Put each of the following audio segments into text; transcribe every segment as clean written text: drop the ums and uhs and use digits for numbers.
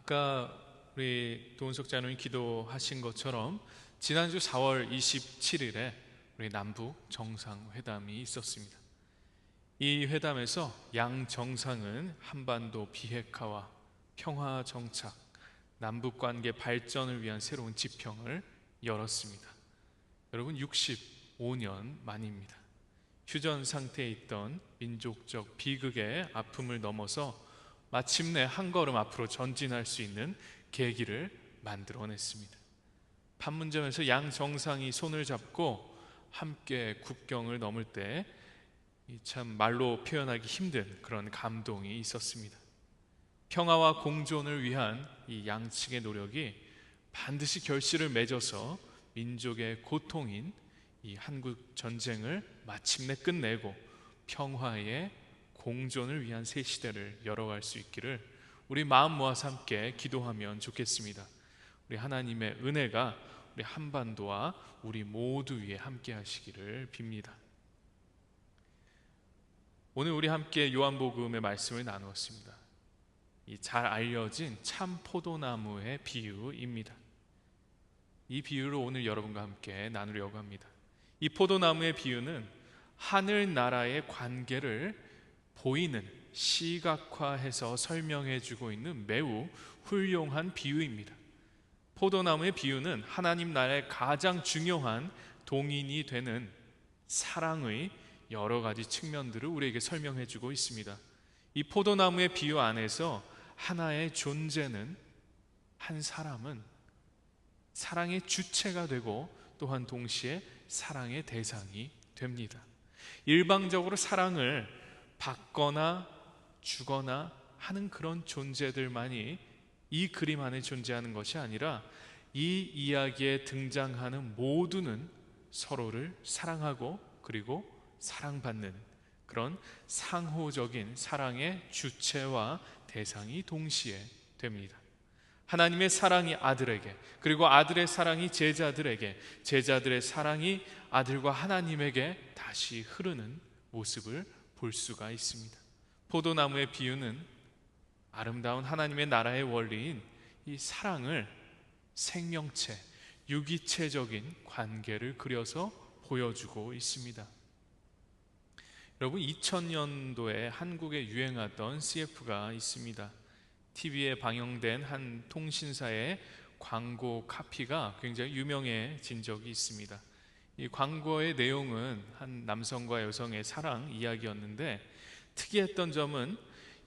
아까 우리 도은석 장로님 기도하신 것처럼 지난주 4월 27일에 우리 남북 정상회담이 있었습니다. 이 회담에서 양 정상은 한반도 비핵화와 평화 정착, 남북 관계 발전을 위한 새로운 지평을 열었습니다. 여러분, 65년 만입니다. 휴전 상태에 있던 민족적 비극의 아픔을 넘어서 마침내 한 걸음 앞으로 전진할 수 있는 계기를 만들어냈습니다. 판문점에서 양 정상이 손을 잡고 함께 국경을 넘을 때 참 말로 표현하기 힘든 그런 감동이 있었습니다. 평화와 공존을 위한 이 양측의 노력이 반드시 결실을 맺어서 민족의 고통인 이 한국 전쟁을 마침내 끝내고 평화의 공존을 위한 새 시대를 열어갈 수 있기를 우리 마음 모아서 함께 기도하면 좋겠습니다. 우리 하나님의 은혜가 우리 한반도와 우리 모두 위에 함께 하시기를 빕니다. 오늘 우리 함께 요한복음의 말씀을 나누었습니다. 이 잘 알려진 참 포도나무의 비유입니다. 이 비유를 오늘 여러분과 함께 나누려고 합니다. 이 포도나무의 비유는 하늘나라의 관계를 보이는 시각화해서 설명해 주고 있는 매우 훌륭한 비유입니다. 포도나무의 비유는 하나님 나라의 가장 중요한 동인이 되는 사랑의 여러 가지 측면들을 우리에게 설명해 주고 있습니다. 이 포도나무의 비유 안에서 하나의 존재는, 한 사람은 사랑의 주체가 되고 또한 동시에 사랑의 대상이 됩니다. 일방적으로 사랑을 받거나 주거나 하는 그런 존재들만이 이 그림 안에 존재하는 것이 아니라 이 이야기에 등장하는 모두는 서로를 사랑하고 그리고 사랑받는 그런 상호적인 사랑의 주체와 대상이 동시에 됩니다. 하나님의 사랑이 아들에게, 그리고 아들의 사랑이 제자들에게, 제자들의 사랑이 아들과 하나님에게 다시 흐르는 모습을 볼 수가 있습니다. 포도나무의 비유는 아름다운 하나님의 나라의 원리인 이 사랑을 생명체, 유기체적인 관계를 그려서 보여주고 있습니다. 여러분, 2000년도에 한국에 유행하던 CF가 있습니다. TV에 방영된 한 통신사의 광고 카피가 굉장히 유명해진 적이 있습니다. 이 광고의 내용은 한 남성과 여성의 사랑 이야기였는데, 특이했던 점은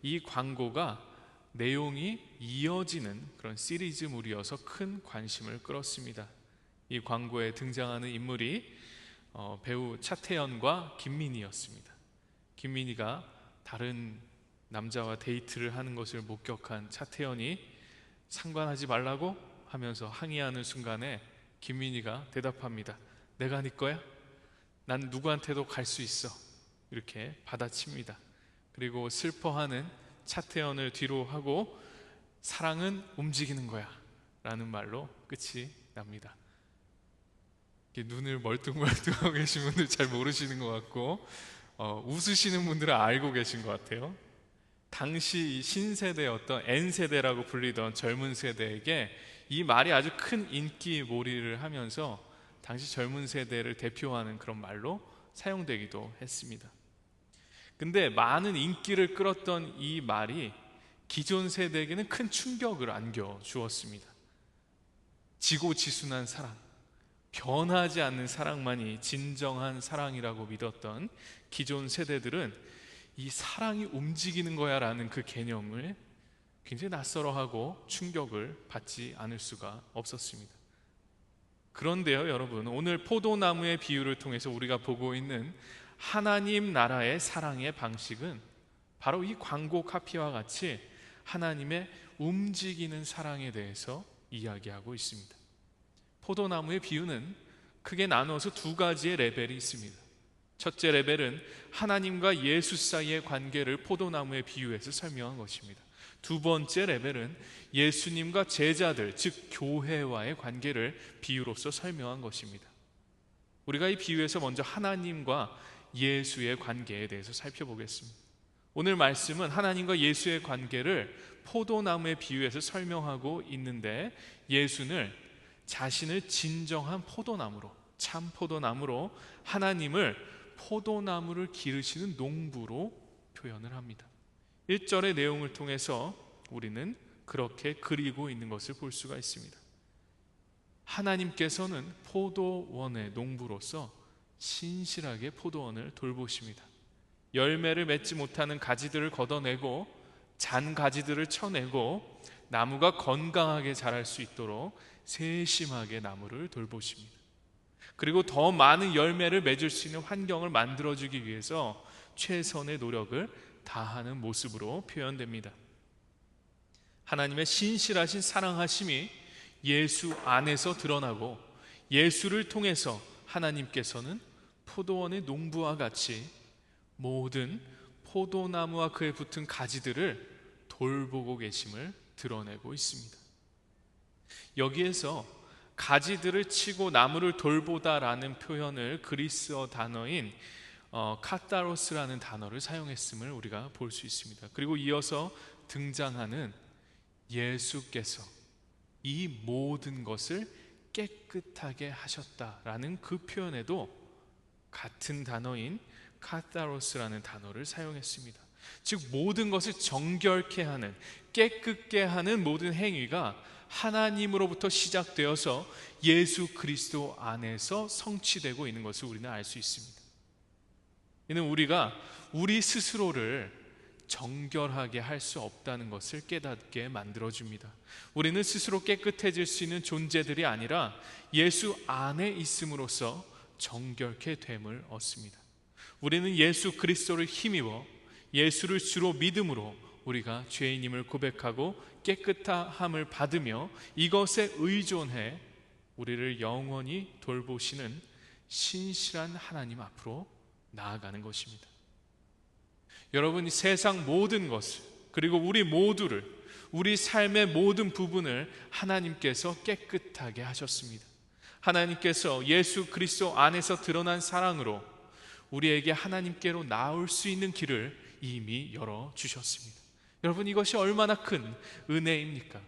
이 광고가 내용이 이어지는 그런 시리즈물이어서 큰 관심을 끌었습니다. 이 광고에 등장하는 인물이 배우 차태현과 김민희였습니다. 김민희가 다른 남자와 데이트를 하는 것을 목격한 차태현이 상관하지 말라고 하면서 항의하는 순간에 김민희가 대답합니다. 내가 네 거야? 난 누구한테도 갈 수 있어. 이렇게 받아칩니다. 그리고 슬퍼하는 차태현을 뒤로 하고 사랑은 움직이는 거야 라는 말로 끝이 납니다. 눈을 멀뚱멀뚱하고 계신 분들 잘 모르시는 것 같고 웃으시는 분들은 알고 계신 것 같아요. 당시 신세대였던 N세대라고 불리던 젊은 세대에게 이 말이 아주 큰 인기몰이를 하면서 당시 젊은 세대를 대표하는 그런 말로 사용되기도 했습니다. 근데 많은 인기를 끌었던 이 말이 기존 세대에게는 큰 충격을 안겨주었습니다. 지고지순한 사랑, 변하지 않는 사랑만이 진정한 사랑이라고 믿었던 기존 세대들은 이 사랑이 움직이는 거야 라는 그 개념을 굉장히 낯설어하고 충격을 받지 않을 수가 없었습니다. 그런데요, 여러분, 오늘 포도나무의 비유를 통해서 우리가 보고 있는 하나님 나라의 사랑의 방식은 바로 이 광고 카피와 같이 하나님의 움직이는 사랑에 대해서 이야기하고 있습니다. 포도나무의 비유는 크게 나누어서 두 가지의 레벨이 있습니다. 첫째 레벨은 하나님과 예수 사이의 관계를 포도나무의 비유에서 설명한 것입니다. 두 번째 레벨은 예수님과 제자들, 즉 교회와의 관계를 비유로서 설명한 것입니다. 우리가 이 비유에서 먼저 하나님과 예수의 관계에 대해서 살펴보겠습니다. 오늘 말씀은 하나님과 예수의 관계를 포도나무에 비유해서 설명하고 있는데, 예수는 자신을 진정한 포도나무로, 참 포도나무로, 하나님을 포도나무를 기르시는 농부로 표현을 합니다. 1절의 내용을 통해서 우리는 그렇게 그리고 있는 것을 볼 수가 있습니다. 하나님께서는 포도원의 농부로서 신실하게 포도원을 돌보십니다. 열매를 맺지 못하는 가지들을 걷어내고 잔 가지들을 쳐내고 나무가 건강하게 자랄 수 있도록 세심하게 나무를 돌보십니다. 그리고 더 많은 열매를 맺을 수 있는 환경을 만들어주기 위해서 최선의 노력을 다하는 모습으로 표현됩니다. 하나님의 신실하신 사랑하심이 예수 안에서 드러나고, 예수를 통해서 하나님께서는 포도원의 농부와 같이 모든 포도나무와 그에 붙은 가지들을 돌보고 계심을 드러내고 있습니다. 여기에서 가지들을 치고 나무를 돌보다라는 표현을 그리스어 단어인 카타로스라는 단어를 사용했음을 우리가 볼 수 있습니다. 그리고 이어서 등장하는 예수께서 이 모든 것을 깨끗하게 하셨다라는 그 표현에도 같은 단어인 카타로스라는 단어를 사용했습니다. 즉 모든 것을 정결케 하는, 깨끗게 하는 모든 행위가 하나님으로부터 시작되어서 예수 그리스도 안에서 성취되고 있는 것을 우리는 알 수 있습니다. 이는 우리가 우리 스스로를 정결하게 할 수 없다는 것을 깨닫게 만들어줍니다. 우리는 스스로 깨끗해질 수 있는 존재들이 아니라 예수 안에 있음으로써 정결케 됨을 얻습니다. 우리는 예수 그리스도를 힘입어 예수를 주로 믿음으로 우리가 죄인임을 고백하고 깨끗함을 받으며 이것에 의존해 우리를 영원히 돌보시는 신실한 하나님 앞으로 나아가는 것입니다. 여러분이 세상 모든 것을, 그리고 우리 모두를, 우리 삶의 모든 부분을 하나님께서 깨끗하게 하셨습니다. 하나님께서 예수 그리스도 안에서 드러난 사랑으로 우리에게 하나님께로 나올 수 있는 길을 이미 열어주셨습니다. 여러분, 이것이 얼마나 큰 은혜입니까?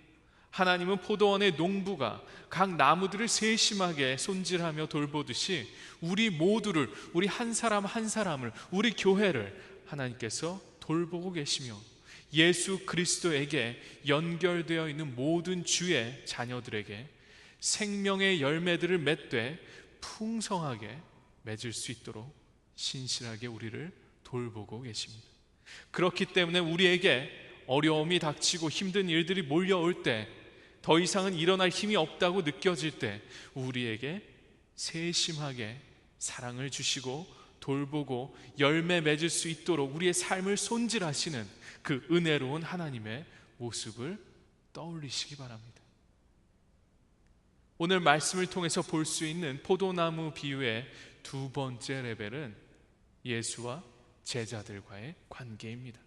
하나님은 포도원의 농부가 각 나무들을 세심하게 손질하며 돌보듯이 우리 모두를, 우리 한 사람 한 사람을, 우리 교회를 하나님께서 돌보고 계시며 예수 그리스도에게 연결되어 있는 모든 주의 자녀들에게 생명의 열매들을 맺되 풍성하게 맺을 수 있도록 신실하게 우리를 돌보고 계십니다. 그렇기 때문에 우리에게 어려움이 닥치고 힘든 일들이 몰려올 때, 더 이상은 일어날 힘이 없다고 느껴질 때 우리에게 세심하게 사랑을 주시고 돌보고 열매 맺을 수 있도록 우리의 삶을 손질하시는 그 은혜로운 하나님의 모습을 떠올리시기 바랍니다. 오늘 말씀을 통해서 볼 수 있는 포도나무 비유의 두 번째 레벨은 예수와 제자들과의 관계입니다.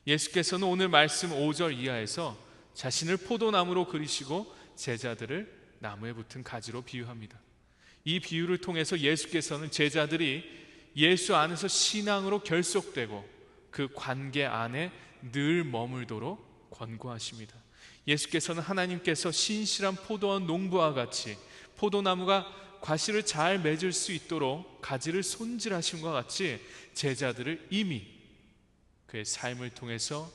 예수께서는 오늘 말씀 5절 이하에서 자신을 포도나무로 그리시고 제자들을 나무에 붙은 가지로 비유합니다. 이 비유를 통해서 예수께서는 제자들이 예수 안에서 신앙으로 결속되고 그 관계 안에 늘 머물도록 권고하십니다. 예수께서는 하나님께서 신실한 포도원 농부와 같이 포도나무가 과실을 잘 맺을 수 있도록 가지를 손질하심과 같이 제자들을 이미 그의 삶을 통해서,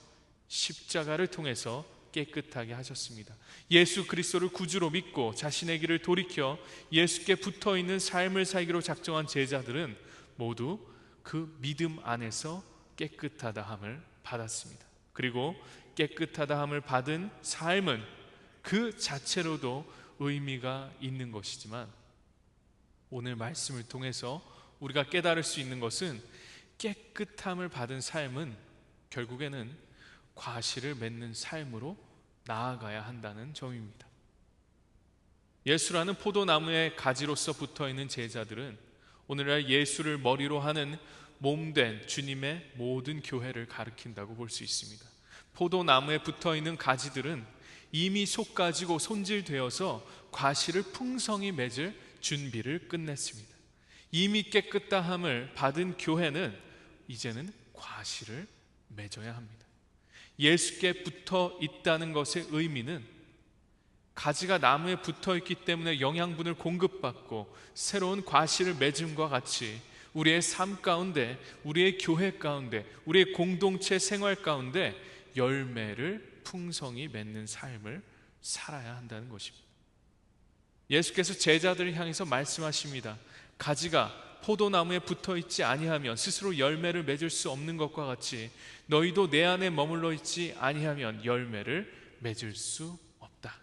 십자가를 통해서 깨끗하게 하셨습니다. 예수 그리스도를 구주로 믿고 자신의 길을 돌이켜 예수께 붙어있는 삶을 살기로 작정한 제자들은 모두 그 믿음 안에서 깨끗하다 함을 받았습니다. 그리고 깨끗하다 함을 받은 삶은 그 자체로도 의미가 있는 것이지만, 오늘 말씀을 통해서 우리가 깨달을 수 있는 것은 깨끗함을 받은 삶은 결국에는 과실을 맺는 삶으로 나아가야 한다는 점입니다. 예수라는 포도나무의 가지로서 붙어있는 제자들은 오늘날 예수를 머리로 하는 몸된 주님의 모든 교회를 가리킨다고 볼 수 있습니다. 포도나무에 붙어있는 가지들은 이미 솎아지고 손질되어서 과실을 풍성히 맺을 준비를 끝냈습니다. 이미 깨끗다함을 받은 교회는 이제는 과실을 맺어야 합니다. 예수께 붙어 있다는 것의 의미는 가지가 나무에 붙어 있기 때문에 영양분을 공급받고 새로운 과실을 맺음과 같이 우리의 삶 가운데, 우리의 교회 가운데, 우리의 공동체 생활 가운데 열매를 풍성히 맺는 삶을 살아야 한다는 것입니다. 예수께서 제자들을 향해서 말씀하십니다. 가지가 포도나무에 붙어 있지 아니하면 스스로 열매를 맺을 수 없는 것과 같이 너희도 내 안에 머물러 있지 아니하면 열매를 맺을 수 없다.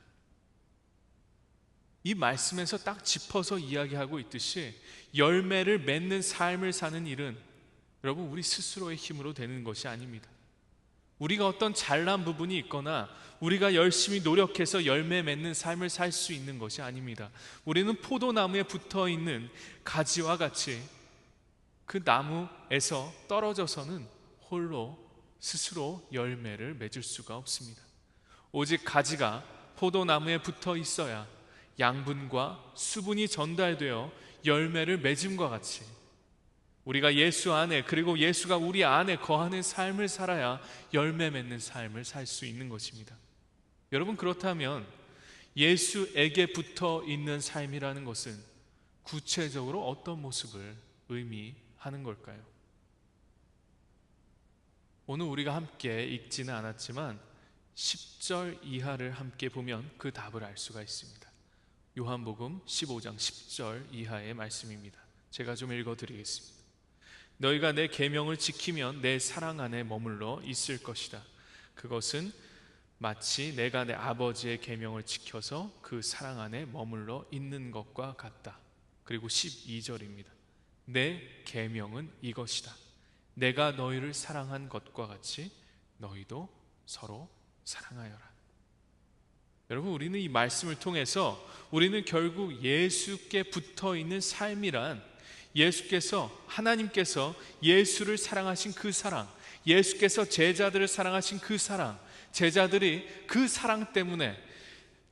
이 말씀에서 딱 짚어서 이야기하고 있듯이 열매를 맺는 삶을 사는 일은 여러분 우리 스스로의 힘으로 되는 것이 아닙니다. 우리가 어떤 잘난 부분이 있거나 우리가 열심히 노력해서 열매 맺는 삶을 살 수 있는 것이 아닙니다. 우리는 포도나무에 붙어 있는 가지와 같이 그 나무에서 떨어져서는 홀로 스스로 열매를 맺을 수가 없습니다. 오직 가지가 포도나무에 붙어 있어야 양분과 수분이 전달되어 열매를 맺음과 같이 우리가 예수 안에, 그리고 예수가 우리 안에 거하는 삶을 살아야 열매 맺는 삶을 살 수 있는 것입니다. 여러분, 그렇다면 예수에게 붙어 있는 삶이라는 것은 구체적으로 어떤 모습을 의미하는 걸까요? 오늘 우리가 함께 읽지는 않았지만 10절 이하를 함께 보면 그 답을 알 수가 있습니다. 요한복음 15장 10절 이하의 말씀입니다. 제가 좀 읽어드리겠습니다. 너희가 내 계명을 지키면 내 사랑 안에 머물러 있을 것이다. 그것은 마치 내가 내 아버지의 계명을 지켜서 그 사랑 안에 머물러 있는 것과 같다. 그리고 12절입니다. 내 계명은 이것이다. 내가 너희를 사랑한 것과 같이 너희도 서로 사랑하여라. 여러분, 우리는 이 말씀을 통해서 우리는 결국 예수께 붙어 있는 삶이란 하나님께서 예수를 사랑하신 그 사랑, 예수께서 제자들을 사랑하신 그 사랑, 제자들이 그 사랑 때문에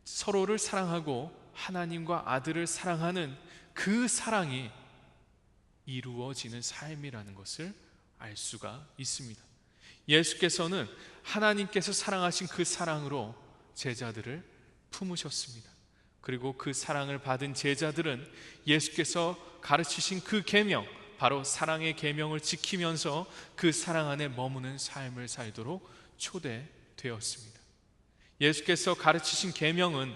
서로를 사랑하고 하나님과 아들을 사랑하는 그 사랑이 이루어지는 삶이라는 것을 알 수가 있습니다. 예수께서는 하나님께서 사랑하신 그 사랑으로 제자들을 품으셨습니다. 그리고 그 사랑을 받은 제자들은 예수께서 가르치신 그 계명, 바로 사랑의 계명을 지키면서 그 사랑 안에 머무는 삶을 살도록 초대되었습니다. 예수께서 가르치신 계명은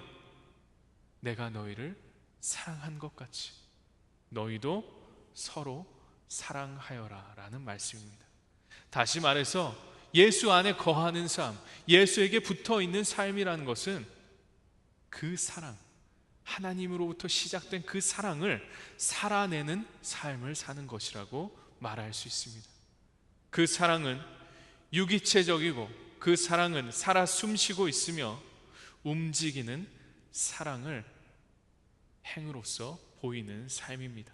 내가 너희를 사랑한 것 같이 너희도 서로 사랑하여라 라는 말씀입니다. 다시 말해서 예수 안에 거하는 삶, 예수에게 붙어 있는 삶이라는 것은 그 사랑, 하나님으로부터 시작된 그 사랑을 살아내는 삶을 사는 것이라고 말할 수 있습니다. 그 사랑은 유기체적이고 그 사랑은 살아 숨쉬고 있으며 움직이는 사랑을 행으로써 보이는 삶입니다.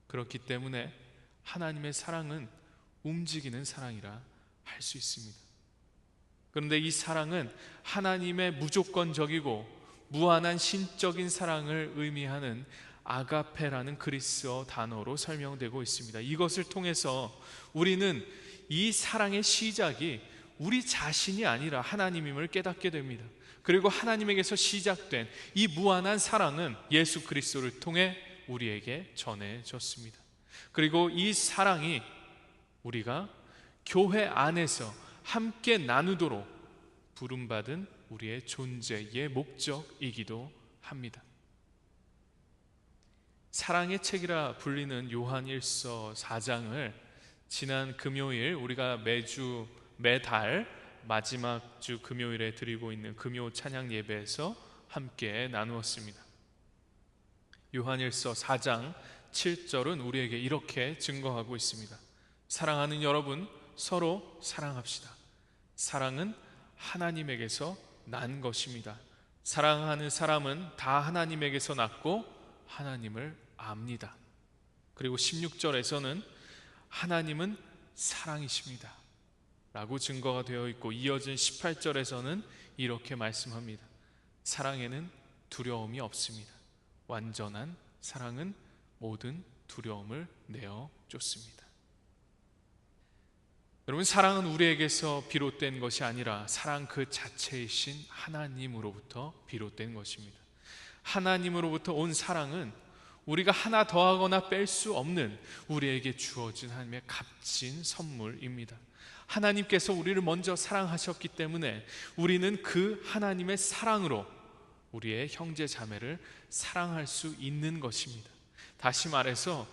그렇기 때문에 하나님의 사랑은 움직이는 사랑이라 할 수 있습니다. 그런데 이 사랑은 하나님의 무조건적이고 무한한 신적인 사랑을 의미하는 아가페라는 그리스어 단어로 설명되고 있습니다. 이것을 통해서 우리는 이 사랑의 시작이 우리 자신이 아니라 하나님임을 깨닫게 됩니다. 그리고 하나님에게서 시작된 이 무한한 사랑은 예수 그리스도를 통해 우리에게 전해졌습니다. 그리고 이 사랑이 우리가 교회 안에서 함께 나누도록 부름받은 우리의 존재의 목적이기도 합니다. 사랑의 책이라 불리는 요한일서 4장을 지난 금요일 우리가 매달 마지막 주 금요일에 드리고 있는 금요 찬양 예배에서 함께 나누었습니다. 요한일서 4장 7절은 우리에게 이렇게 증거하고 있습니다. 사랑하는 여러분, 서로 사랑합시다. 사랑은 하나님에게서 난 것입니다. 사랑하는 사람은 다 하나님에게서 났고 하나님을 압니다. 그리고 16절에서는 하나님은 사랑이십니다 라고 증거가 되어 있고, 이어진 18절에서는 이렇게 말씀합니다. 사랑에는 두려움이 없습니다. 완전한 사랑은 모든 두려움을 내어 쫓습니다. 여러분, 사랑은 우리에게서 비롯된 것이 아니라 사랑 그 자체이신 하나님으로부터 비롯된 것입니다. 하나님으로부터 온 사랑은 우리가 하나 더하거나 뺄 수 없는 우리에게 주어진 하나님의 값진 선물입니다. 하나님께서 우리를 먼저 사랑하셨기 때문에 우리는 그 하나님의 사랑으로 우리의 형제 자매를 사랑할 수 있는 것입니다. 다시 말해서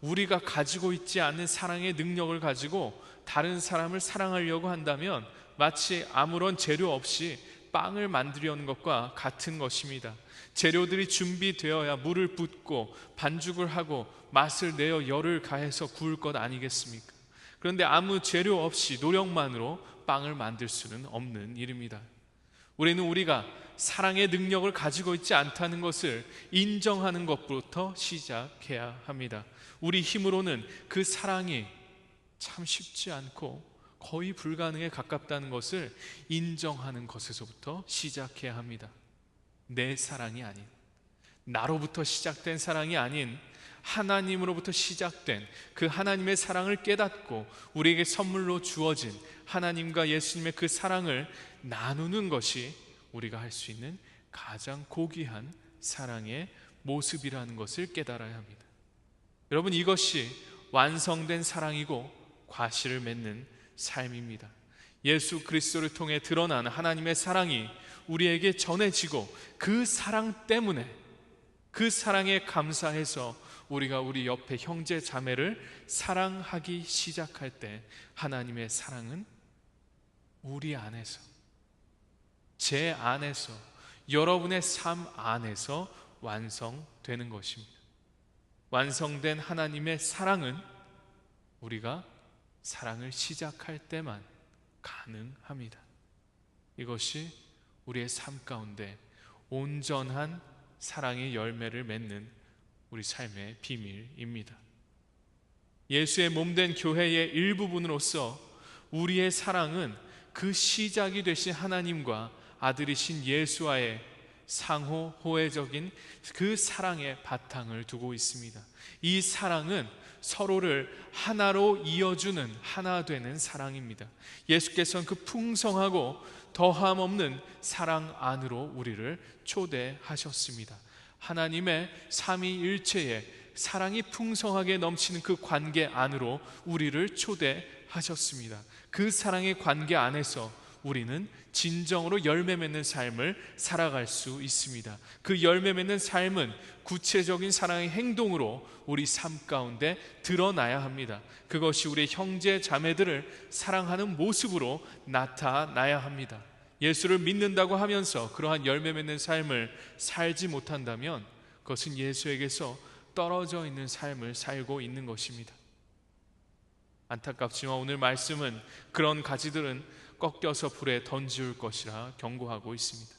우리가 가지고 있지 않은 사랑의 능력을 가지고 다른 사람을 사랑하려고 한다면 마치 아무런 재료 없이 빵을 만들려는 것과 같은 것입니다. 재료들이 준비되어야 물을 붓고 반죽을 하고 맛을 내어 열을 가해서 구울 것 아니겠습니까? 그런데 아무 재료 없이 노력만으로 빵을 만들 수는 없는 일입니다. 우리는 우리가 사랑의 능력을 가지고 있지 않다는 것을 인정하는 것부터 시작해야 합니다. 우리 힘으로는 그 사랑이 참 쉽지 않고 거의 불가능에 가깝다는 것을 인정하는 것에서부터 시작해야 합니다. 내 사랑이 아닌, 나로부터 시작된 사랑이 아닌 하나님으로부터 시작된 그 하나님의 사랑을 깨닫고 우리에게 선물로 주어진 하나님과 예수님의 그 사랑을 나누는 것이 우리가 할 수 있는 가장 고귀한 사랑의 모습이라는 것을 깨달아야 합니다. 여러분, 이것이 완성된 사랑이고 과실을 맺는 삶입니다. 예수 그리스도를 통해 드러난 하나님의 사랑이 우리에게 전해지고 그 사랑 때문에, 그 사랑에 감사해서 우리가 우리 옆에 형제 자매를 사랑하기 시작할 때 하나님의 사랑은 우리 안에서, 제 안에서, 여러분의 삶 안에서 완성되는 것입니다. 완성된 하나님의 사랑은 우리가 사랑을 시작할 때만 가능합니다. 이것이 우리의 삶 가운데 온전한 사랑의 열매를 맺는 우리 삶의 비밀입니다. 예수의 몸된 교회의 일부분으로서 우리의 사랑은 그 시작이 되신 하나님과 아들이신 예수와의 상호 호혜적인 그 사랑의 바탕을 두고 있습니다. 이 사랑은 서로를 하나로 이어주는 하나 되는 사랑입니다. 예수께서는 그 풍성하고 더함 없는 사랑 안으로 우리를 초대하셨습니다. 하나님의 삼위일체의 사랑이 풍성하게 넘치는 그 관계 안으로 우리를 초대하셨습니다. 그 사랑의 관계 안에서 우리는 진정으로 열매 맺는 삶을 살아갈 수 있습니다. 그 열매 맺는 삶은 구체적인 사랑의 행동으로 우리 삶 가운데 드러나야 합니다. 그것이 우리 형제 자매들을 사랑하는 모습으로 나타나야 합니다. 예수를 믿는다고 하면서 그러한 열매 맺는 삶을 살지 못한다면 그것은 예수에게서 떨어져 있는 삶을 살고 있는 것입니다. 안타깝지만 오늘 말씀은 그런 가지들은 꺾여서 불에 던지울 것이라 경고하고 있습니다.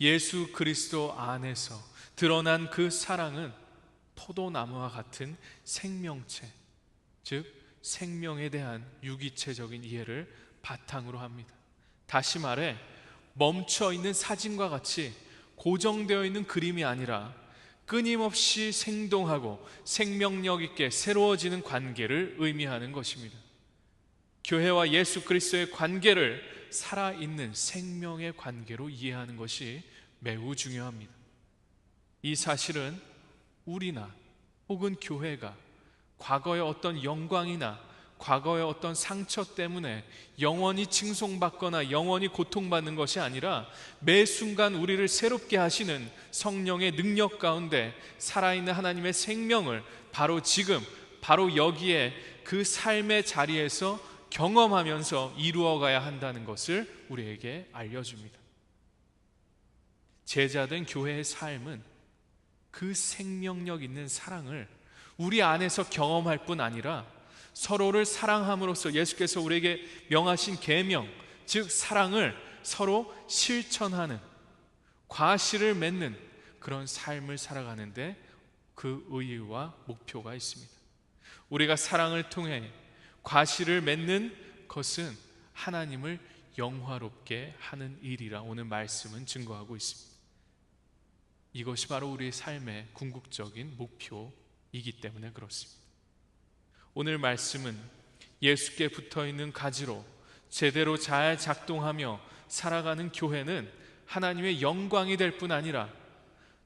예수 그리스도 안에서 드러난 그 사랑은 포도나무와 같은 생명체, 즉 생명에 대한 유기체적인 이해를 바탕으로 합니다. 다시 말해 멈춰있는 사진과 같이 고정되어 있는 그림이 아니라 끊임없이 생동하고 생명력 있게 새로워지는 관계를 의미하는 것입니다. 교회와 예수 그리스도의 관계를 살아있는 생명의 관계로 이해하는 것이 매우 중요합니다. 이 사실은 우리나 혹은 교회가 과거의 어떤 영광이나 과거의 어떤 상처 때문에 영원히 칭송받거나 영원히 고통받는 것이 아니라 매 순간 우리를 새롭게 하시는 성령의 능력 가운데 살아있는 하나님의 생명을 바로 지금, 바로 여기에 그 삶의 자리에서 경험하면서 이루어가야 한다는 것을 우리에게 알려줍니다. 제자된 교회의 삶은 그 생명력 있는 사랑을 우리 안에서 경험할 뿐 아니라 서로를 사랑함으로써 예수께서 우리에게 명하신 계명, 즉 사랑을 서로 실천하는, 과실을 맺는 그런 삶을 살아가는데 그 의의와 목표가 있습니다. 우리가 사랑을 통해 과실을 맺는 것은 하나님을 영화롭게 하는 일이라 오늘 말씀은 증거하고 있습니다. 이것이 바로 우리의 삶의 궁극적인 목표이기 때문에 그렇습니다. 오늘 말씀은 예수께 붙어있는 가지로 제대로 잘 작동하며 살아가는 교회는 하나님의 영광이 될 뿐 아니라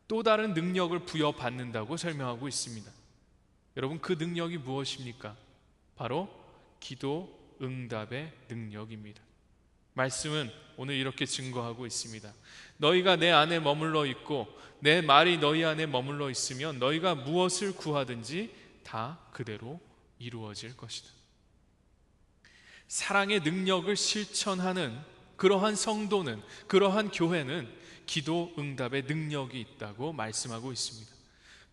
또 다른 능력을 부여받는다고 설명하고 있습니다. 여러분, 그 능력이 무엇입니까? 바로 기도 응답의 능력입니다. 말씀은 오늘 이렇게 증거하고 있습니다. 너희가 내 안에 머물러 있고 내 말이 너희 안에 머물러 있으면 너희가 무엇을 구하든지 다 그대로 이루어질 것이다. 사랑의 능력을 실천하는 그러한 성도는, 그러한 교회는 기도 응답의 능력이 있다고 말씀하고 있습니다.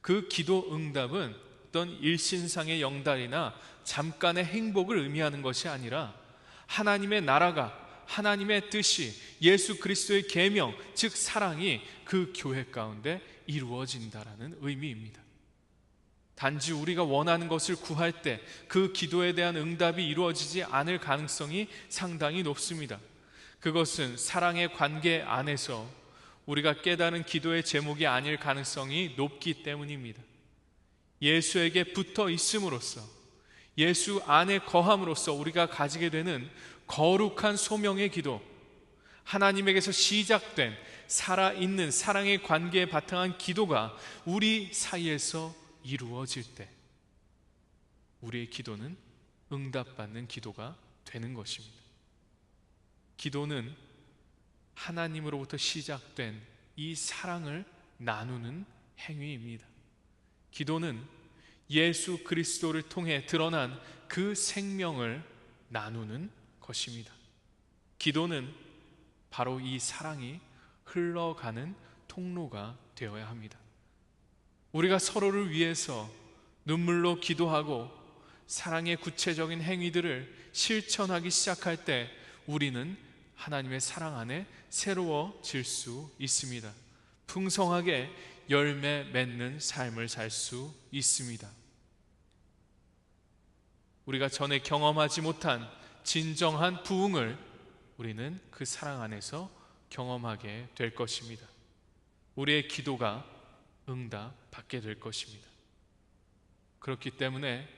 그 기도 응답은 어떤 일신상의 영달이나 잠깐의 행복을 의미하는 것이 아니라 하나님의 나라가, 하나님의 뜻이, 예수 그리스도의 계명, 즉 사랑이 그 교회 가운데 이루어진다라는 의미입니다. 단지 우리가 원하는 것을 구할 때 그 기도에 대한 응답이 이루어지지 않을 가능성이 상당히 높습니다. 그것은 사랑의 관계 안에서 우리가 깨달은 기도의 제목이 아닐 가능성이 높기 때문입니다. 예수에게 붙어 있음으로써, 예수 안에 거함으로써 우리가 가지게 되는 거룩한 소명의 기도, 하나님에게서 시작된 살아있는 사랑의 관계에 바탕한 기도가 우리 사이에서 이루어질 때 우리의 기도는 응답받는 기도가 되는 것입니다. 기도는 하나님으로부터 시작된 이 사랑을 나누는 행위입니다. 기도는 예수 그리스도를 통해 드러난 그 생명을 나누는 것입니다. 기도는 바로 이 사랑이 흘러가는 통로가 되어야 합니다. 우리가 서로를 위해서 눈물로 기도하고 사랑의 구체적인 행위들을 실천하기 시작할 때 우리는 하나님의 사랑 안에 새로워질 수 있습니다. 풍성하게 열매 맺는 삶을 살 수 있습니다. 우리가 전에 경험하지 못한 진정한 부흥을 우리는 그 사랑 안에서 경험하게 될 것입니다. 우리의 기도가 응답받게 될 것입니다. 그렇기 때문에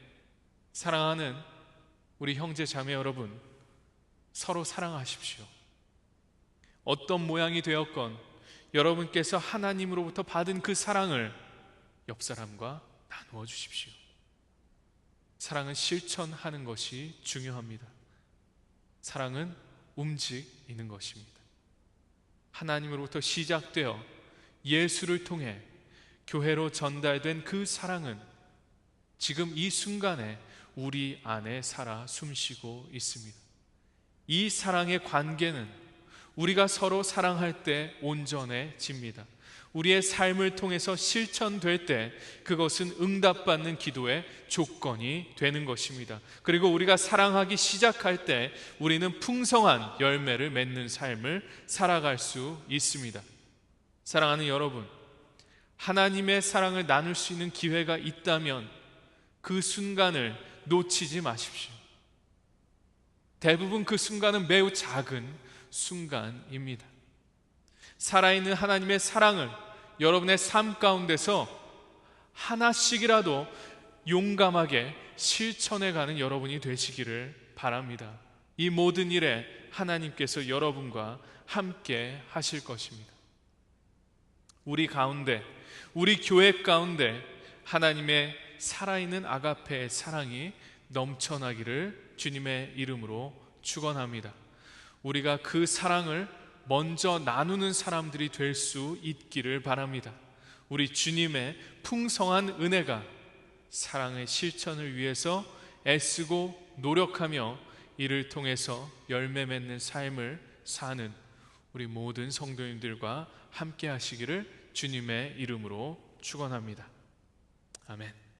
사랑하는 우리 형제 자매 여러분, 서로 사랑하십시오. 어떤 모양이 되었건 여러분께서 하나님으로부터 받은 그 사랑을 옆 사람과 나누어 주십시오. 사랑은 실천하는 것이 중요합니다. 사랑은 움직이는 것입니다. 하나님으로부터 시작되어 예수를 통해 교회로 전달된 그 사랑은 지금 이 순간에 우리 안에 살아 숨쉬고 있습니다. 이 사랑의 관계는 우리가 서로 사랑할 때 온전해집니다. 우리의 삶을 통해서 실천될 때 그것은 응답받는 기도의 조건이 되는 것입니다. 그리고 우리가 사랑하기 시작할 때 우리는 풍성한 열매를 맺는 삶을 살아갈 수 있습니다. 사랑하는 여러분, 하나님의 사랑을 나눌 수 있는 기회가 있다면 그 순간을 놓치지 마십시오. 대부분 그 순간은 매우 작은 순간입니다. 살아있는 하나님의 사랑을 여러분의 삶 가운데서 하나씩이라도 용감하게 실천해가는 여러분이 되시기를 바랍니다. 이 모든 일에 하나님께서 여러분과 함께 하실 것입니다. 우리 가운데, 우리 교회 가운데 하나님의 살아있는 아가페의 사랑이 넘쳐나기를 주님의 이름으로 축원합니다. 우리가 그 사랑을 먼저 나누는 사람들이 될 수 있기를 바랍니다. 우리 주님의 풍성한 은혜가 사랑의 실천을 위해서 애쓰고 노력하며 이를 통해서 열매 맺는 삶을 사는 우리 모든 성도님들과 함께 하시기를 주님의 이름으로 축원합니다. 아멘.